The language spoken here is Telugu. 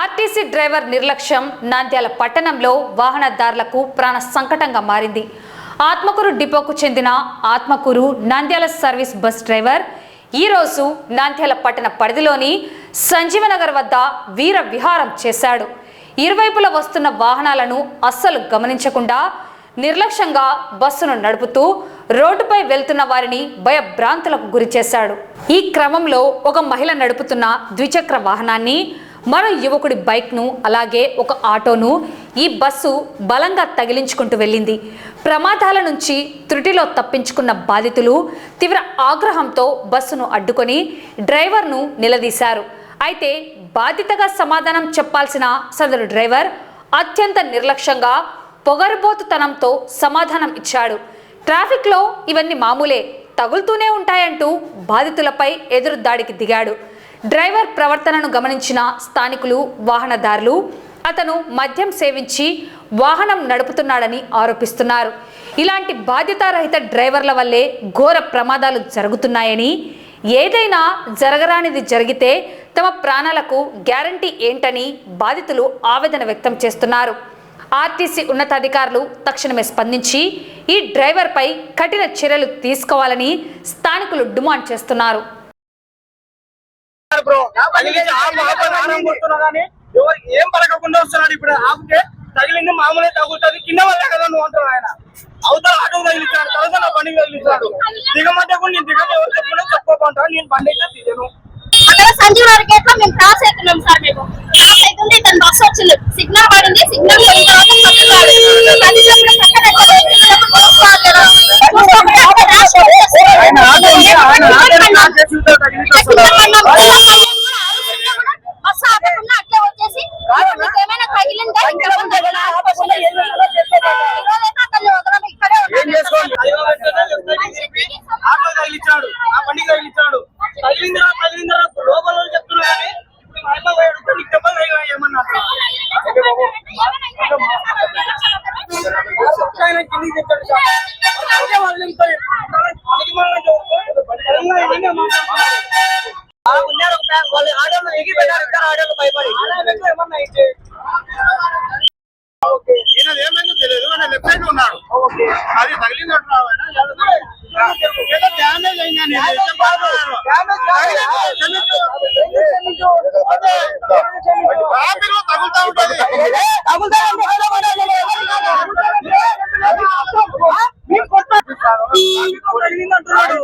ఆర్టీసీ డ్రైవర్ నిర్లక్ష్యం నంద్యాల పట్టణంలో వాహనదారులకు ప్రాణ సంకటంగా మారింది. ఆత్మకూరు డిపోకు చెందిన Atmakur Nandyal service bus driver ఈరోజు నంద్యాల పట్టణ పరిధిలోని సంజీవనగర్ వద్ద వీర విహారం చేశాడు. ఇరువైపులా వస్తున్న వాహనాలను అస్సలు గమనించకుండా నిర్లక్ష్యంగా బస్సును నడుపుతూ రోడ్డుపై వెళ్తున్న వారిని భయభ్రాంతులకు గురి చేశాడు. ఈ క్రమంలో ఒక మహిళ నడుపుతున్న ద్విచక్ర వాహనాన్ని, మరో యువకుడి బైక్ను, అలాగే ఒక ఆటోను ఈ బస్సు బలంగా తగిలించుకుంటూ వెళ్ళింది. ప్రమాదాల నుంచి త్రుటిలో తప్పించుకున్న బాధితులు తీవ్ర ఆగ్రహంతో బస్సును అడ్డుకొని డ్రైవర్ను నిలదీశారు. అయితే బాధితగా సమాధానం చెప్పాల్సిన సదరు డ్రైవర్ అత్యంత నిర్లక్ష్యంగా పొగరుబోతుతనంతో సమాధానం ఇచ్చాడు. ట్రాఫిక్లో ఇవన్నీ మామూలే, తగులుతూనే ఉంటాయంటూ బాధితులపై ఎదురు దాడికి దిగాడు. డ్రైవర్ ప్రవర్తనను గమనించిన స్థానికులు, వాహనదారులు అతను మద్యం సేవించి వాహనం నడుపుతున్నాడని ఆరోపిస్తున్నారు. ఇలాంటి బాధ్యతారహిత డ్రైవర్ల వల్లే ఘోర ప్రమాదాలు జరుగుతున్నాయని, ఏదైనా జరగరానిది జరిగితే తమ ప్రాణాలకు గ్యారంటీ ఏంటని బాధితులు ఆవేదన వ్యక్తం చేస్తున్నారు. ఆర్టీసీ ఉన్నతాధికారులు తక్షణమే స్పందించి ఈ డ్రైవర్పై కఠిన చర్యలు తీసుకోవాలని స్థానికులు డిమాండ్ చేస్తున్నారు. ఏం పలకకుండా వస్తున్నాడు. ఇప్పుడు ఆపితే తగిలింది మామూలే తగులుతుంది, కింద వల్లే కదా నువ్వు అంటున్నావు. ఆయన అవతల ఆటో తగిలించాడు, తర్వాత నా బండి తగిలించాడు. దిగమంటే కూడా నేను దిగని ఎవరు చెప్పినా చెప్పుకోమంటాను. నేను బండి అయితే దిగను. అక్కడ సంజీవనగర్ గేట్ లో మేము క్రాస్ అవుతున్నాం సార్. మేము క్రాస్ అవుతుంది, ఇతను బస్సు వచ్చింది, సిగ్నల్ పడింది, సిగ్నల్ బస్సు ఆపకుండా అట్లే వచ్చేసి ఏమైనా తగిలిందా ఆటో తగిలించాడు, ఆ బండి తగిలించాడు. తగిలిందా లోపల చెప్తున్నా కానీ ఇప్పుడు మా అమ్మ పోయాడు, నీకు చెప్పాలి ఏమన్నా కిందికి తెచ్చాడు సార్. వాళ్ళు ఆడోళ్ళు ఎగిపోయారు, ఇద్దరు ఆడోళ్ళు భయపడి ఏమన్నా అయితే ఏమైందో తెలియదు. లెఫ్ట్ సైడ్ ఉన్నాడు, అది తగిలిందంటున్నాడు. ఏదో డ్యామేజ్ అయిందని తగులుతా ఉంటుంది. తగిలిందంటున్నాడు.